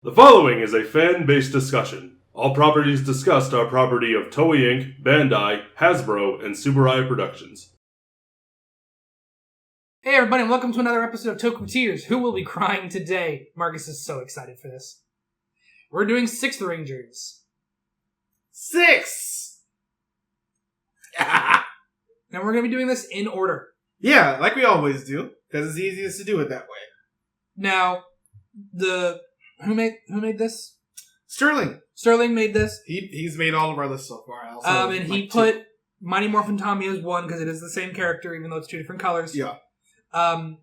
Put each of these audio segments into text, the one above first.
The following is a fan-based discussion. All properties discussed are property of Toei Inc., Bandai, Hasbro, and Subaru Productions. Hey everybody, and welcome to another episode of Tokutiers. Who will be crying today? Marcus is so excited for this. We're doing 6th Rangers. 6! And we're going to be doing this in order. Yeah, like we always do, because it's easiest to do it that way. Now, who made this? Sterling. Sterling made this. He's made all of our lists so far. Also, and he put Mighty Morphin Tommy as 1 because it is the same character, even though it's 2 different colors. Yeah.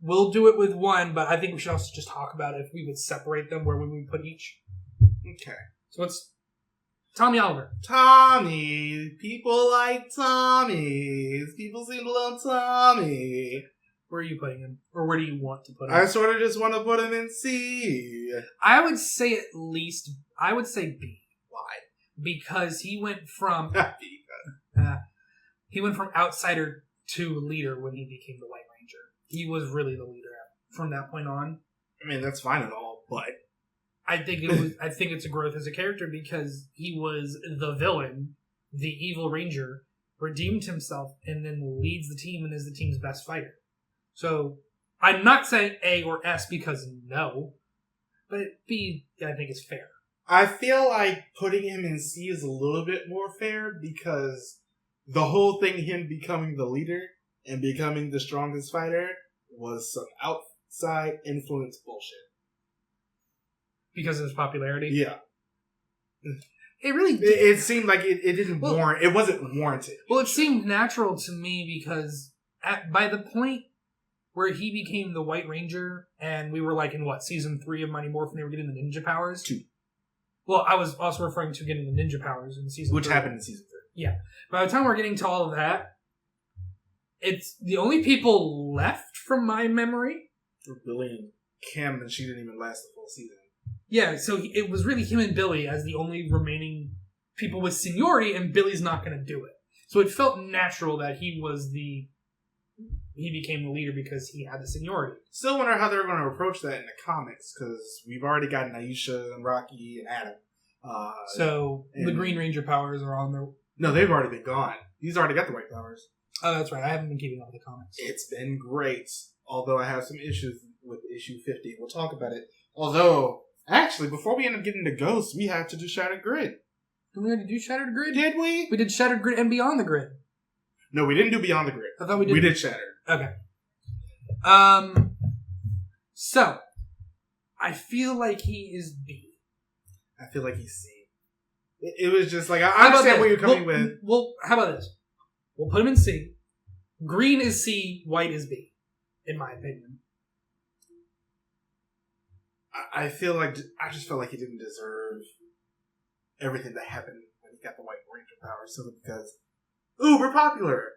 We'll do it with 1, but I think we should also just talk about if we would separate them, where we would put each. Okay. So what's Tommy Oliver? Tommy. People like Tommies. People seem to love Tommy. Where are you putting him? Or where do you want to put him? I sort of just want to put him in C. I would say B. Why? Because he went from outsider to leader when he became the White Ranger. He was really the leader from that point on. I mean, that's fine and all, but I think it's a growth as a character because he was the villain, the evil ranger, redeemed himself, and then leads the team and is the team's best fighter. So I'm not saying A or S because no, but B I think is fair. I feel like putting him in C is a little bit more fair because the whole thing, him becoming the leader and becoming the strongest fighter, was some outside influence bullshit. Because of his popularity? Yeah. It really did. It seemed like it didn't warrant. It wasn't warranted. Well, it seemed natural to me because by the point where he became the White Ranger, and we were like in season 3 of Mighty Morphin, they were getting the ninja powers. 2. Well, I was also referring to getting the ninja powers in season 3. Which happened in season 3. Yeah. By the time we're getting to all of that, it's the only people left from my memory. Billy and Kim, and she didn't even last the full season. Yeah, so it was really him and Billy as the only remaining people with seniority, and Billy's not going to do it. So it felt natural that he became the leader because he had the seniority. Still wonder how they're going to approach that in the comics, because we've already gotten Aisha and Rocky and Adam. The Green Ranger powers are on their... No, they've already been gone. He's already got the white powers. Oh, that's right. I haven't been keeping up with the comics. It's been great. Although I have some issues with issue 50. We'll talk about it. Although, actually, before we end up getting to Ghosts, we have to do Shattered Grid. Did we already do Shattered Grid? Did we? We did Shattered Grid and Beyond the Grid. No, we didn't do Beyond the Grid. I thought we did. We did Shattered. Okay. So, I feel like he is B. I feel like he's C. It was just like, I understand what you're coming with. Well, how about this? We'll put him in C. Green is C, white is B, in my opinion. I just felt like he didn't deserve everything that happened when he got the White Ranger power simply because uber popular.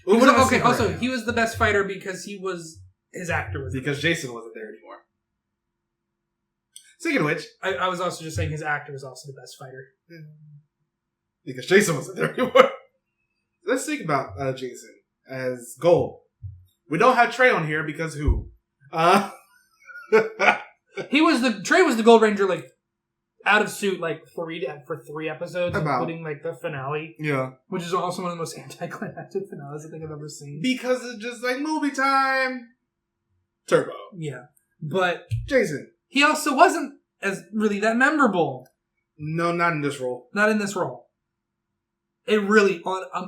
Also, he was the best fighter because his actor was because Jason wasn't there anymore. Speaking of which, I was also just saying his actor was also the best fighter. Because Jason wasn't there anymore. Let's think about Jason as Gold. We don't have Trey on here because who? Trey was the Gold Ranger, out of suit, for 3 episodes, including, the finale. Yeah. Which is also one of the most anticlimactic finales I think I've ever seen. Because it's just, movie time. Turbo. Yeah. But Jason. He also wasn't as really that memorable. No, not in this role. Not in this role. It really,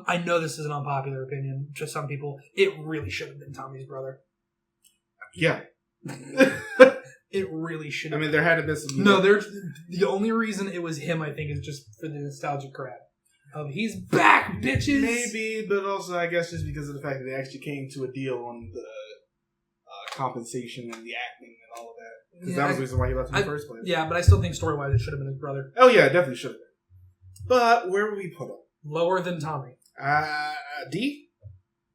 I know this is an unpopular opinion to some people, it really should have been Tommy's brother. Yeah. It really should have. I mean, there had to be some... No, the only reason it was him, I think, is just for the nostalgic grab. He's back, bitches! Maybe, but also, I guess, just because of the fact that they actually came to a deal on the compensation and the acting and all of that. Because that was the reason why he left in the first place. Yeah, but I still think story-wise it should have been his brother. Oh yeah, it definitely should have been. But where would we put him? Lower than Tommy. D?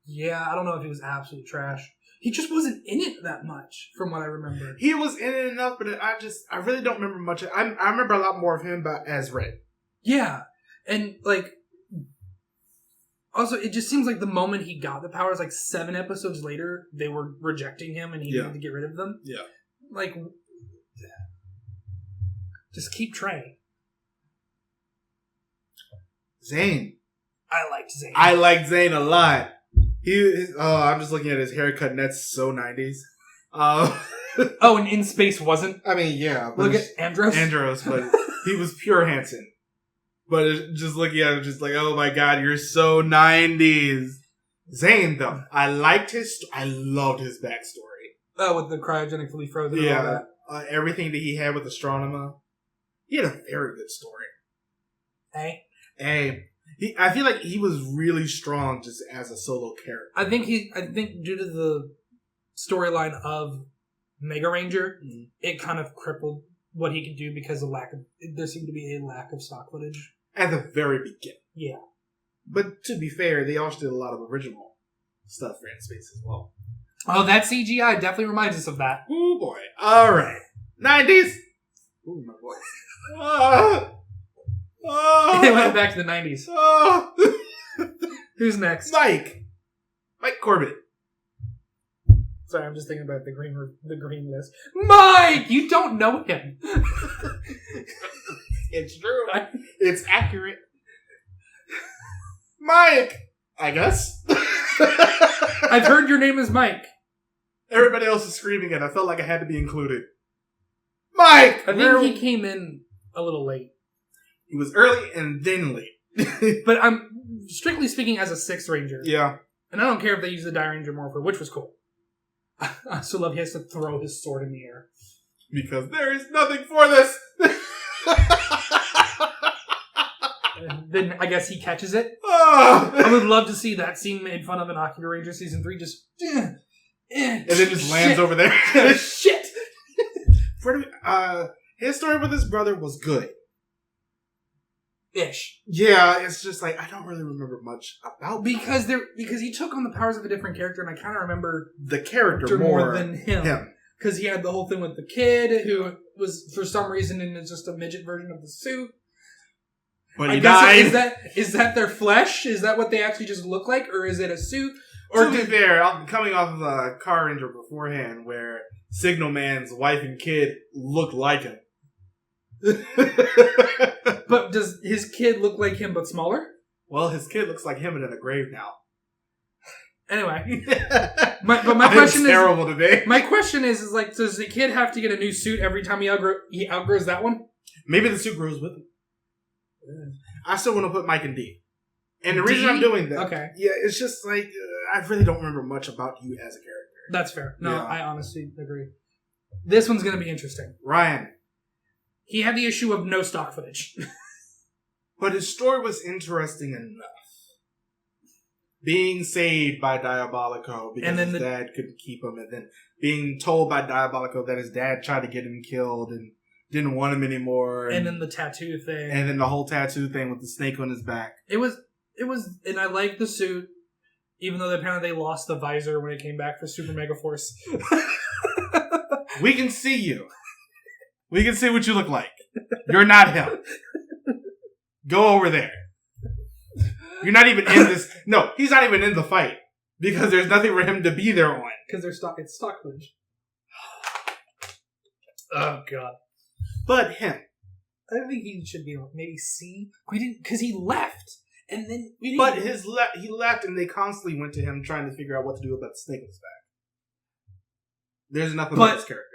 Yeah, I don't know if he was absolute trash. He just wasn't in it that much, from what I remember. He was in it enough, but I really don't remember much. I remember a lot more of him as Red. Yeah, and also, it just seems like the moment he got the powers, 7 episodes later, they were rejecting him and he needed to get rid of them. Yeah. Just keep trying. Zane. I liked Zane. I like Zane a lot. I'm just looking at his haircut, and that's so 90s. Oh, and In Space wasn't? I mean, yeah. But Look at Andros. Andros, but he was pure Hanson. But just looking at him, just like, oh my god, you're so 90s. Zane, though, I loved his backstory. Oh, with the cryogenically frozen and all that. Everything that he had with Astronema. He had a very good story. Hey? I feel like he was really strong just as a solo character. I think due to the storyline of Mega Ranger, it kind of crippled what he could do because of there seemed to be a lack of stock footage. At the very beginning. Yeah. But to be fair, they also did a lot of original stuff for In Space as well. Oh, that CGI definitely reminds us of that. Ooh, boy. All right. 90s. Ooh, my voice. It went back to the 90s. Who's next? Mike Corbett. Sorry, I'm just thinking about the green list. Mike! You don't know him. It's true. It's accurate. Mike! I guess. I've heard your name is Mike. Everybody else is screaming it. I felt like I had to be included. Mike! I think he came in a little late. He was early and then late. But I'm strictly speaking as a 6th Ranger. Yeah. And I don't care if they use the Die Ranger Morpher, which was cool. I still love he has to throw his sword in the air. Because there is nothing for this. Then I guess he catches it. I would love to see that scene made fun of in Akira Ranger Season 3. Just... and then just lands over there. Shit! His story with his brother was good. Ish. Yeah, it's just like, I don't really remember much about because he took on the powers of a different character, and I kind of remember the character more than him. Because he had the whole thing with the kid, who was, for some reason, in just a midget version of the suit. But he died. Is that their flesh? Is that what they actually just look like? Or is it a suit? Or to be fair, coming off of a Car Ranger beforehand, where Signal Man's wife and kid looked like him. But does his kid look like him but smaller? Well, his kid looks like him and in a grave now. Anyway, my question is terrible today. My question is like, does the kid have to get a new suit every time he outgrows that one? Maybe the suit grows with him. I still want to put Mike in D. And the reason I'm doing that, it's just like I really don't remember much about you as a character. That's fair. No, yeah. I honestly agree. This one's going to be interesting. Ryan. He had the issue of no stock footage. But his story was interesting enough. Being saved by Diabolico because his dad couldn't keep him, and then being told by Diabolico that his dad tried to get him killed and didn't want him anymore. And then the tattoo thing. And then the whole tattoo thing with the snake on his back. It was, and I liked the suit, even though apparently they lost the visor when it came back for Super Megaforce. We can see you. We can see what you look like. You're not him. Go over there. You're not even in this. No, he's not even in the fight. Because there's nothing for him to be there on. Because it's stock footage. Oh, God. But him. I think he should be maybe C. We didn't, because he left. And then we didn't. But he left and they constantly went to him trying to figure out what to do about the snake on his back. There's nothing about his character.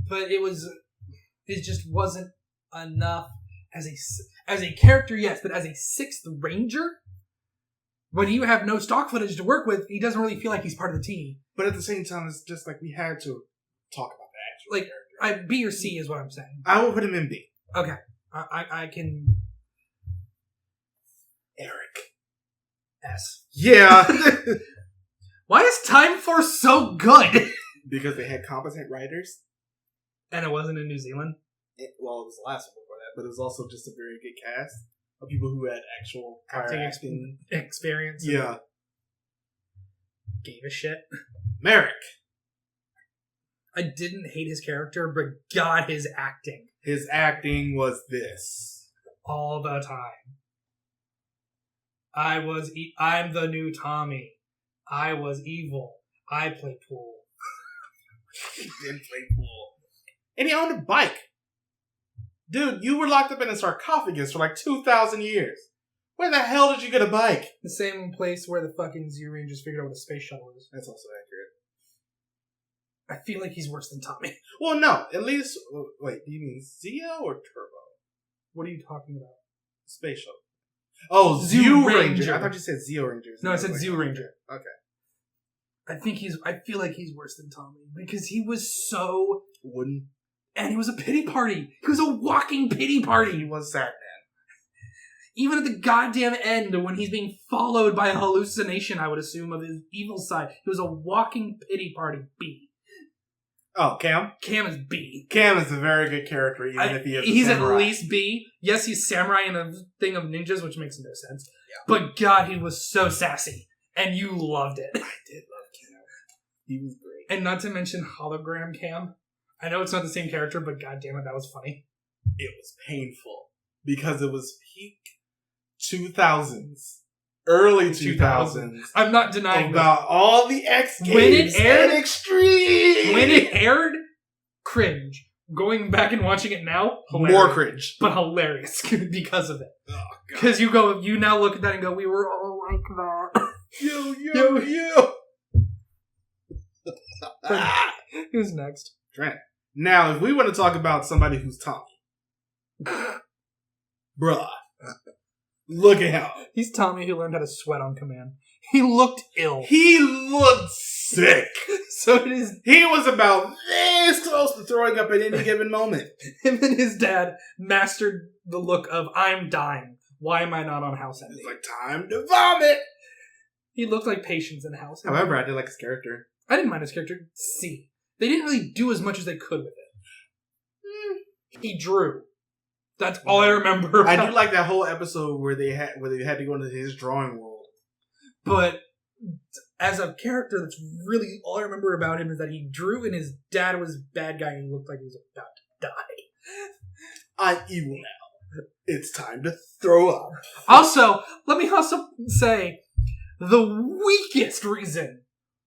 But it just wasn't enough as a character, yes, but as a 6th Ranger, when you have no stock footage to work with, he doesn't really feel like he's part of the team. But at the same time, it's just like we had to talk about the actual character. B or C is what I'm saying. I will put him in B. Okay. I can... Eric. S. Yeah. Why is Time Force so good? Because they had competent writers. And it wasn't in New Zealand? It was the last one before that, but it was also just a very good cast of people who had actual acting experience. Yeah. Gave a shit. Merrick. I didn't hate his character, but God, his acting. His acting was this. All the time. I'm the new Tommy. I was evil. I play pool. He didn't play pool. And he owned a bike. Dude, you were locked up in a sarcophagus for like 2,000 years. Where the hell did you get a bike? The same place where the fucking Zero Rangers figured out what a space shuttle is. That's also accurate. I feel like he's worse than Tommy. Well, no. At least... Wait, do you mean Zeo or Turbo? What are you talking about? Space shuttle. Oh, Zeo Zeo Ranger. Ranger. I thought you said Zeo Rangers. No, I said Zeo Ranger. Okay. I feel like he's worse than Tommy because he was so... Wooden. And he was a pity party. He was a walking pity party. He was sad, man. Even at the goddamn end, when he's being followed by a hallucination, I would assume, of his evil side, he was a walking pity party B. Oh, Cam? Cam is B. Cam is a very good character, even if he is He's samurai. at least B. Yes, he's samurai in a thing of ninjas, which makes no sense. Yeah. But God, he was so sassy. And you loved it. I did love Cam. He was great. And not to mention hologram Cam. I know it's not the same character, but God damn it, that was funny. It was painful. Because it was peak 2000s. Early 2000s. I'm not denying about all the X games when it aired, and Extreme. When it aired, cringe. Going back and watching it now, hilarious. More cringe. But hilarious because of it. Oh, because you now look at that and go, we were all like that. You. Who's next? Trent. Now, if we want to talk about somebody who's Tommy. Bruh. Look at him. He's Tommy who learned how to sweat on command. He looked ill. He looked sick. So it is. He was about this close to throwing up at any given moment. Him and his dad mastered the look of, I'm dying. Why am I not on house ending? It's like, time to vomit. He looked like Patience in house. However, I did like his character. I didn't mind his character. C. They didn't really do as much as they could with it. He drew. That's all I remember. I do like that whole episode where they had to go into his drawing world. But as a character, that's really all I remember about him is that he drew and his dad was a bad guy and he looked like he was about to die. I'm evil now. It's time to throw up. Also, let me also say the weakest reason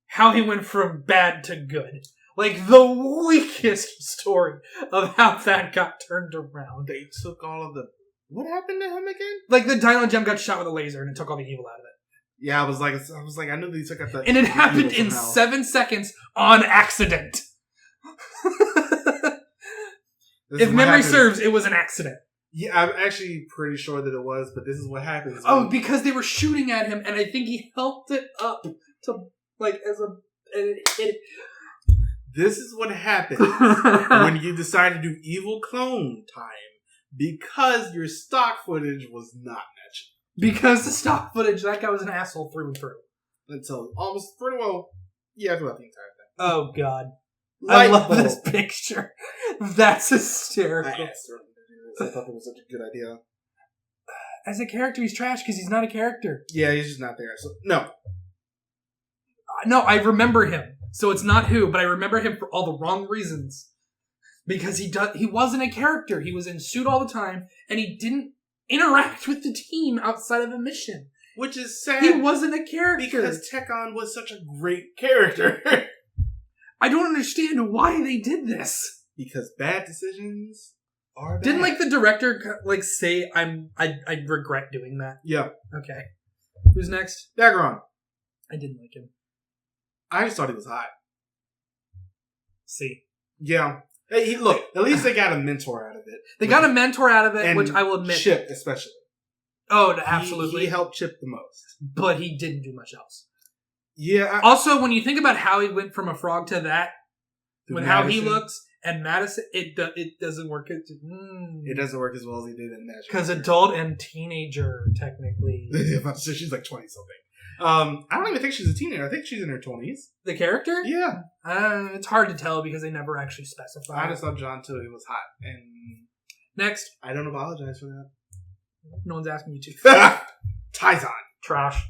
how he went from bad to good. Like, the weakest story of how that got turned around. They took all of the... What happened to him again? Like, the Dino Gem got shot with a laser and it took all the evil out of it. Yeah, I was like, I knew they took out the... And it happened in 7 seconds on accident. If memory serves, it was an accident. Yeah, I'm actually pretty sure that it was, but this is what happens. Oh, because they were shooting at him, and I think he held it up to, like, as a... And it This is what happens when you decide to do evil clone time because your stock footage was not matching. Because the stock footage, that guy was an asshole through and through. Until almost pretty well, yeah, throughout the entire thing. Oh, God. Light I love bulb. this picture. That's hysterical. I asked her to do this. I thought it was such a good idea. As a character, he's trash because he's not a character. Yeah, he's just not there. So no. No, I remember him. So it's not who, but I remember him for all the wrong reasons. Because he wasn't a character. He was in suit all the time, and he didn't interact with the team outside of a mission. Which is sad. He wasn't a character. Because Tekon was such a great character. I don't understand why they did this. Because bad decisions are bad. Didn't, like, the director, like, say, I regret doing that? Yeah. Okay. Who's next? Daggeron. I didn't like him. I just thought he was hot. See. Yeah. Hey, look, at least they got a mentor out of it. They got a mentor out of it, And which I will admit. Chip, especially. Oh, absolutely. He helped Chip the most. But he didn't do much else. Yeah. Also, when you think about how he went from a frog to that, with how he Madison. looks, and Madison, it doesn't work. It doesn't work as well as he did in Magic. Because adult and teenager, technically. So she's like 20-something. I don't even think she's a teenager. I think she's in her 20s. The character? Yeah. It's hard to tell because they never actually specify. I just thought John too. He was hot. And Next. I don't apologize for that. No one's asking you to. Taizan. Trash.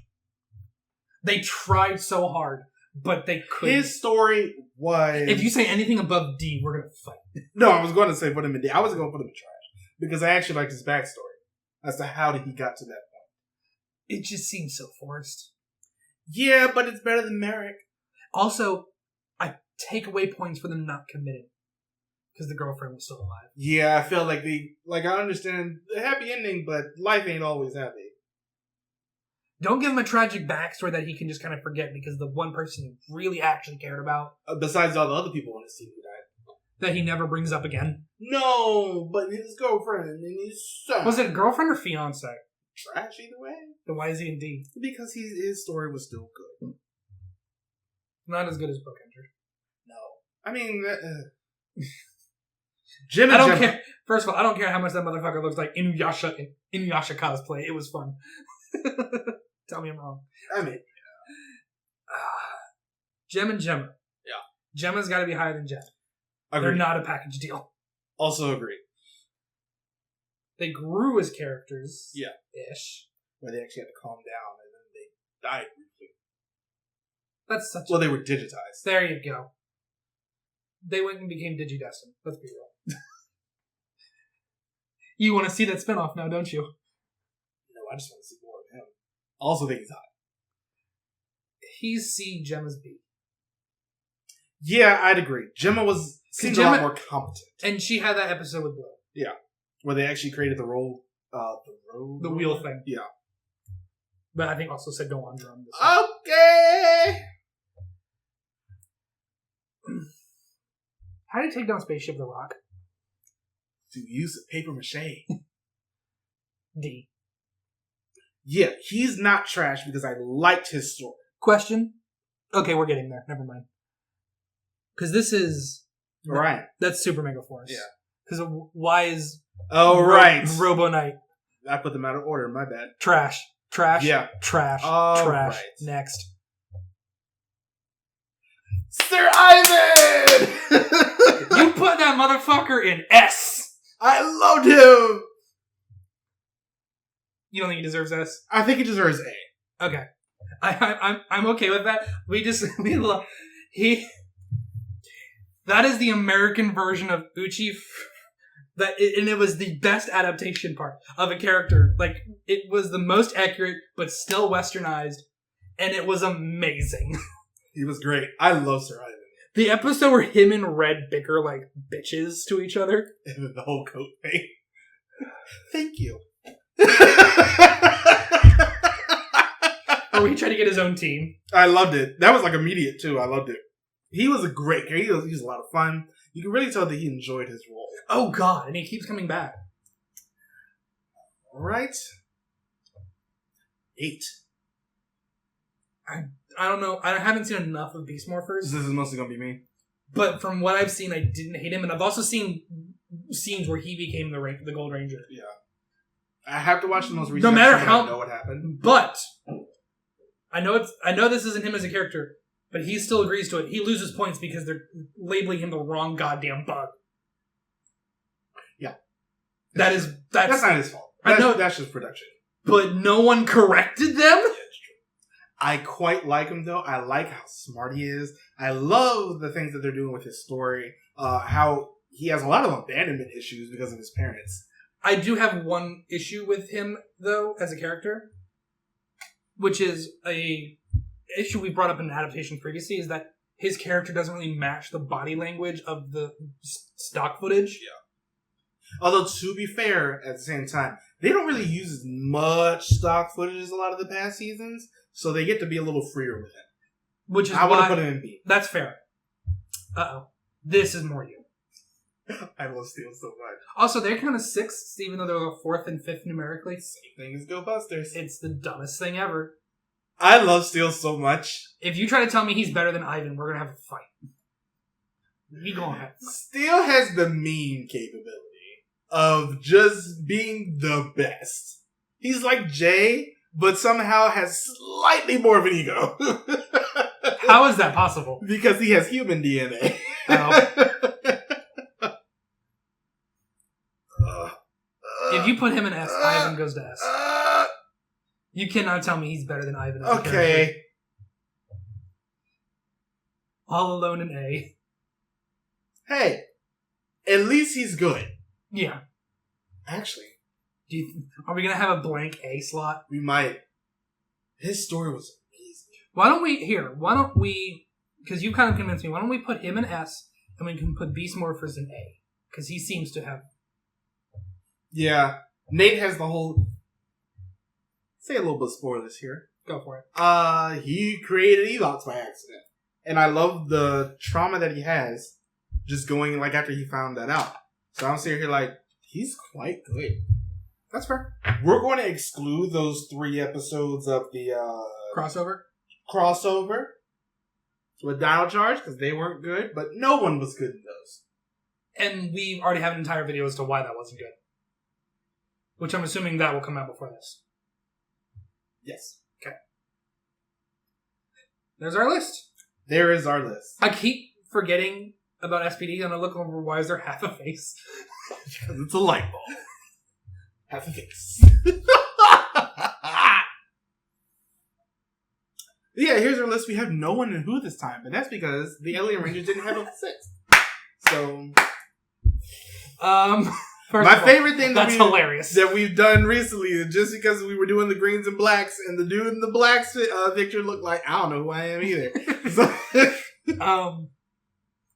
They tried so hard, but they couldn't. His story was... If you say anything above D, we're going to fight. No, I was going to say put him in D. I wasn't going to put him in trash. Because I actually liked his backstory. As to how he got to that point. It just seems so forced. Yeah, but it's better than Merrick. Also, I take away points for them not committing. because the girlfriend was still alive. Yeah, I felt like I understand the happy ending, but life ain't always happy. Don't give him a tragic backstory that he can just kind of forget because the one person he really actually cared about, Besides all the other people on his team who died. that he never brings up again. No, but his girlfriend and his son. Was it a girlfriend or fiance? Trash either way? Then why is he in D? Because his story was still good. Not as good as Book Enter. No. I mean, Jim and I don't Gemma. care. First of all, I don't care how much that motherfucker looks like Inuyasha in Inuyasha cosplay. It was fun. Tell me I'm wrong. I mean, Gem and Gemma. Yeah. Gemma's got to be higher than Gem. agree. They're not a package deal. Also agree. They grew as characters. Yeah. Ish. Where they actually had to calm down and then they died briefly. That's such Well, they were digitized. There you go. They went and became Digidestined. Let's be real. You want to see that spinoff now, don't you? No, I just want to see more of him. Also think he's hot. He's C, Gemma's B. Yeah, I'd agree. Gemma seemed a lot more competent. And she had that episode with Blue. Yeah. Where they actually created the role, The wheel thing. Yeah. But I think also said go on drum. Okay! How do you take down Spaceship The Rock? Through use of paper mache. D. Yeah, he's not trash because I liked his story. Question? Okay, we're getting there. Never mind. Because this is... Right. That's Super Megaforce. Yeah. Because why is... Right. Robo Knight. I put them out of order, my bad. Trash. Trash. Yeah. Trash. All trash. right. Next. Sir Ivan! You put that motherfucker in S! I loved him! You don't think he deserves S? I think he deserves A. Okay. I'm okay with that. That is the American version of Uchi. And it was the best adaptation part of a character. Like, it was the most accurate, but still westernized. And it was amazing. He was great. I love Sir Ivan. The episode where him and Red bicker like bitches to each other. And the whole coat thing. Thank you. Or he tried to get his own team. I loved it. That was like immediate too. I loved it. He was a great character. He was a lot of fun. You can really tell that he enjoyed his role. Oh god, and he keeps coming back. Right? 8. I don't know. I haven't seen enough of Beast Morphers. This is mostly gonna be me. But from what I've seen, I didn't hate him, and I've also seen scenes where he became the Gold Ranger. Yeah. I have to watch the most recent. No matter episode, how, I know what happened. But I know this isn't him as a character, but he still agrees to it. He loses points because they're labeling him the wrong goddamn bug. Yeah, that's not his fault. I know that's just production. But no one corrected them. Yeah, it's true. I quite like him though. I like how smart he is. I love the things that they're doing with his story. How he has a lot of abandonment issues because of his parents. I do have one issue with him, though, as a character, which is a issue we brought up in adaptation previously, is that his character doesn't really match the body language of the stock footage. Yeah. Although, to be fair, at the same time, they don't really use as much stock footage as a lot of the past seasons, so they get to be a little freer with it. Which is I would why... have put it in B. That's fair. Uh-oh. This is more you. I love Steel so much. Also, they're kind of sixths, even though they're the fourth and fifth numerically. Same thing as Go Busters. It's the dumbest thing ever. I love Steel so much. If you try to tell me he's better than Ivan, we're going to have a fight. We gonna have a fight. Steel has the meme capability of just being the best. He's like Jay, but somehow has slightly more of an ego. How is that possible? Because he has human DNA. Oh. If you put him in S, Ivan goes to S. You cannot tell me he's better than Ivan. As a character. Okay. All Alone in A. Hey, at least he's good. Yeah. Actually, are we gonna have a blank A slot? we might. His story was amazing. Why don't we, because you kind of convinced me, why don't we put him in S, and we can put Beast Morphers in A? Because he seems to have. Yeah. Nate has the whole... Say a little bit of spoilers here. Go for it. He created Evox by accident. And I love the trauma that he has just going, like, after he found that out. So I'm sitting here like, he's quite good. That's fair. We're going to exclude those 3 episodes of the crossover with Dino Charge because they weren't good, but no one was good in those. And we already have an entire video as to why that wasn't good. Which I'm assuming that will come out before this. Yes. Okay. There's our list. There is our list. I keep forgetting about SPD and I look over why is there half a face? Because it's a light bulb. Half a face. Yeah, here's our list. We have no one in Who this time, but that's because the Alien Rangers didn't have a 6. So, my favorite thing that's hilarious that we've done recently is just because we were doing the greens and blacks, and the dude in the blacks picture looked like I don't know who I am either. So,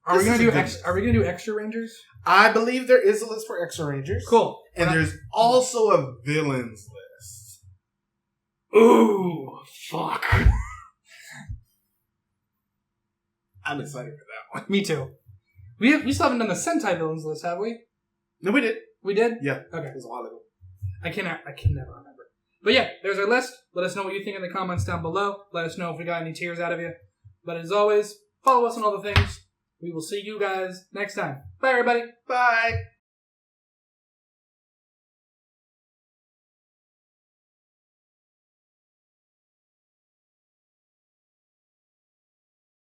are we gonna do extra Rangers? I believe there is a list for extra Rangers. Cool. And there's also a villains list. Ooh, fuck. I'm excited for that one. Me too. We still haven't done the Sentai villains list, have we? No, we did. We did? Yeah. Okay. It was a while ago. I can never remember. But yeah, there's our list. Let us know what you think in the comments down below. Let us know if we got any tears out of you. But as always, follow us on all the things. We will see you guys next time. Bye, everybody. Bye.